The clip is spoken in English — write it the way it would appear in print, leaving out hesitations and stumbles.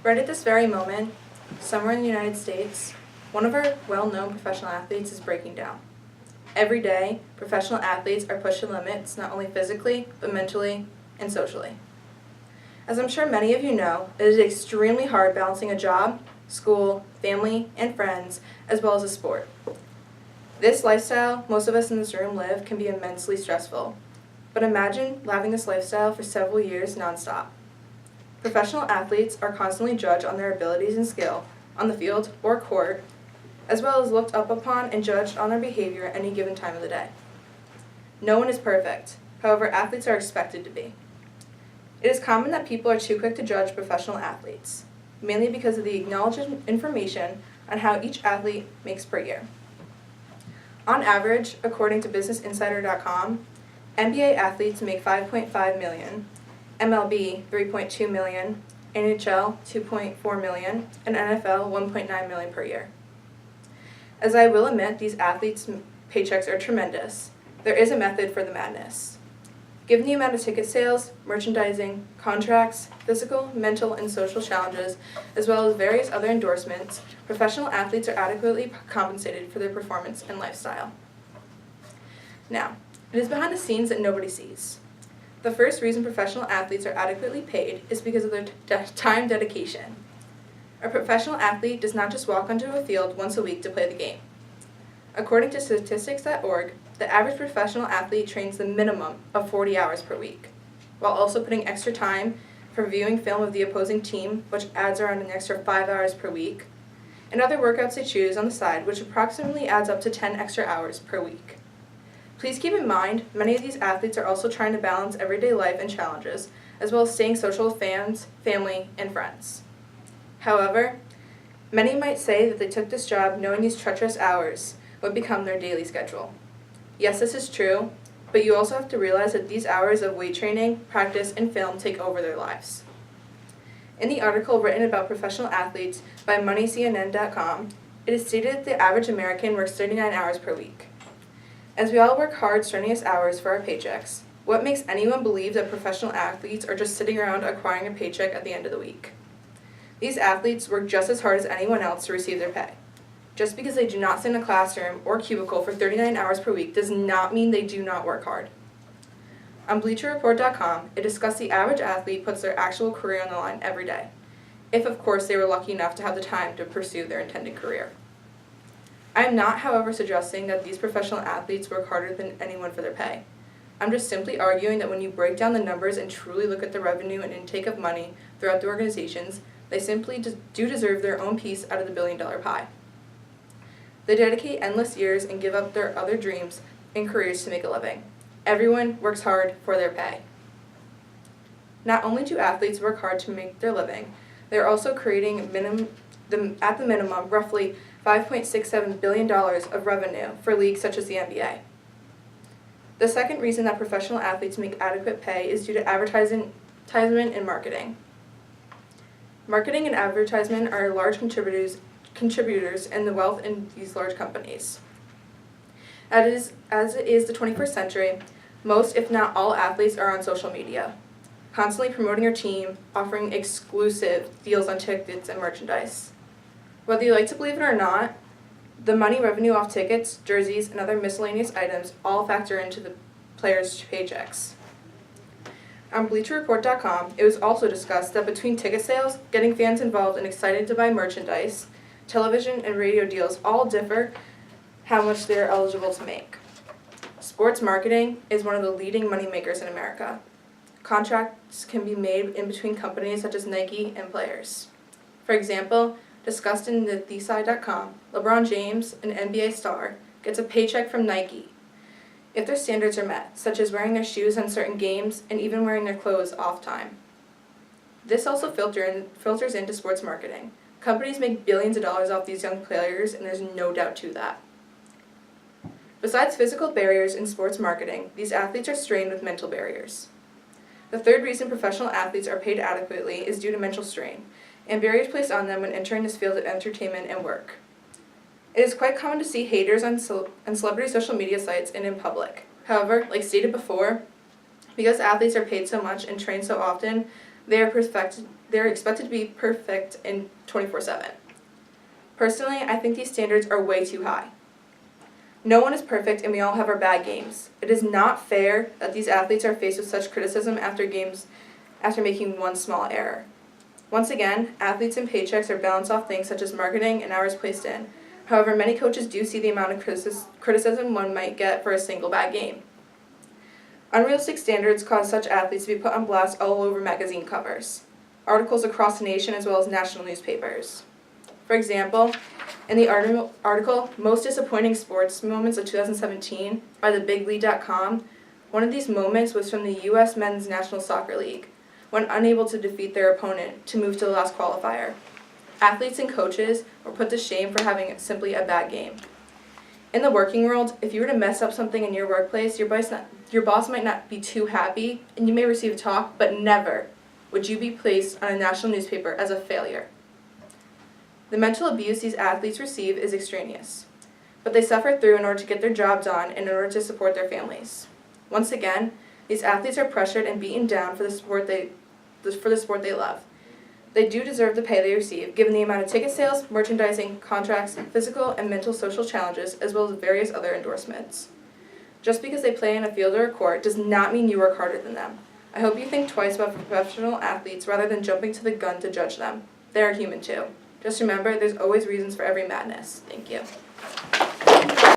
Right at this very moment, somewhere in the United States, one of our well-known professional athletes is breaking down. Every day, professional athletes are pushed to limits not only physically, but mentally and socially. As I'm sure many of you know, it is extremely hard balancing a job, school, family, and friends, as well as a sport. This lifestyle most of us in this room live can be immensely stressful. But imagine having this lifestyle for several years nonstop. Professional athletes are constantly judged on their abilities and skill, on the field or court, as well as looked up upon and judged on their behavior at any given time of the day. No one is perfect. However, athletes are expected to be. It is common that people are too quick to judge professional athletes, mainly because of the acknowledged information on how each athlete makes per year. On average, according to BusinessInsider.com, NBA athletes make $5.5 million, MLB $3.2 million, NHL $2.4 million, and NFL $1.9 million per year. As I will admit, these athletes' paychecks are tremendous. There is a method for the madness. Given the amount of ticket sales, merchandising, contracts, physical, mental, and social challenges, as well as various other endorsements, professional athletes are adequately compensated for their performance and lifestyle. Now, it is behind the scenes that nobody sees. The first reason professional athletes are adequately paid is because of their time dedication. A professional athlete does not just walk onto a field once a week to play the game. According to statistics.org, the average professional athlete trains the minimum of 40 hours per week, while also putting extra time for viewing film of the opposing team, which adds around an extra 5 hours per week, and other workouts they choose on the side, which approximately adds up to 10 extra hours per week. Please keep in mind, many of these athletes are also trying to balance everyday life and challenges, as well as staying social with fans, family, and friends. However, many might say that they took this job knowing these treacherous hours would become their daily schedule. Yes, this is true, but you also have to realize that these hours of weight training, practice, and film take over their lives. In the article written about professional athletes by MoneyCNN.com, it is stated that the average American works 39 hours per week. As we all work hard, strenuous hours for our paychecks, what makes anyone believe that professional athletes are just sitting around acquiring a paycheck at the end of the week? These athletes work just as hard as anyone else to receive their pay. Just because they do not sit in a classroom or cubicle for 39 hours per week does not mean they do not work hard. On BleacherReport.com, it discussed the average athlete puts their actual career on the line every day, if of course they were lucky enough to have the time to pursue their intended career. I am not, however, suggesting that these professional athletes work harder than anyone for their pay. I'm just simply arguing that when you break down the numbers and truly look at the revenue and intake of money throughout the organizations, they simply do deserve their own piece out of the billion-dollar pie. They dedicate endless years and give up their other dreams and careers to make a living. Everyone works hard for their pay. Not only do athletes work hard to make their living, they are also creating at the minimum roughly $5.67 billion of revenue for leagues such as the NBA. The second reason that professional athletes make adequate pay is due to advertisement and marketing. Marketing and advertisement are large contributors in the wealth in these large companies. As it is the 21st century, most, if not all, athletes are on social media, constantly promoting their team, offering exclusive deals on tickets and merchandise. Whether you like to believe it or not, the money revenue off tickets, jerseys, and other miscellaneous items all factor into the players' paychecks. On BleacherReport.com, it was also discussed that between ticket sales, getting fans involved and excited to buy merchandise, television and radio deals all differ how much they are eligible to make. Sports marketing is one of the leading moneymakers in America. Contracts can be made in between companies such as Nike and players. For example, discussed in the TheSide.com, LeBron James, an NBA star, gets a paycheck from Nike if their standards are met, such as wearing their shoes on certain games and even wearing their clothes off time. This also filters into sports marketing. Companies make billions of dollars off these young players, and there's no doubt to that. Besides physical barriers in sports marketing, these athletes are strained with mental barriers. The third reason professional athletes are paid adequately is due to mental strain, and barriers placed on them when entering this field of entertainment and work. It is quite common to see haters on celebrity social media sites and in public. However, like stated before, because athletes are paid so much and trained so often, They are expected to be perfect in 24/7. Personally, I think these standards are way too high. No one is perfect and we all have our bad games. It is not fair that these athletes are faced with such criticism after making one small error. Once again, athletes and paychecks are balanced off things such as marketing and hours placed in. However, many coaches do see the amount of criticism one might get for a single bad game. Unrealistic standards cause such athletes to be put on blast all over magazine covers, articles across the nation as well as national newspapers. For example, in the article, Most Disappointing Sports Moments of 2017 by thebigleague.com, one of these moments was from the U.S. Men's National Soccer League, when unable to defeat their opponent to move to the last qualifier. Athletes and coaches were put to shame for having simply a bad game. In the working world, if you were to mess up something in your workplace, your boss might not be too happy, and you may receive a talk, but never would you be placed on a national newspaper as a failure. The mental abuse these athletes receive is extraneous, but they suffer through in order to get their job done and in order to support their families. Once again, these athletes are pressured and beaten down for the sport they love. They do deserve the pay they receive, given the amount of ticket sales, merchandising, contracts, physical and mental social challenges, as well as various other endorsements. Just because they play in a field or a court does not mean you work harder than them. I hope you think twice about professional athletes rather than jumping to the gun to judge them. They are human too. Just remember, there's always reasons for every madness. Thank you.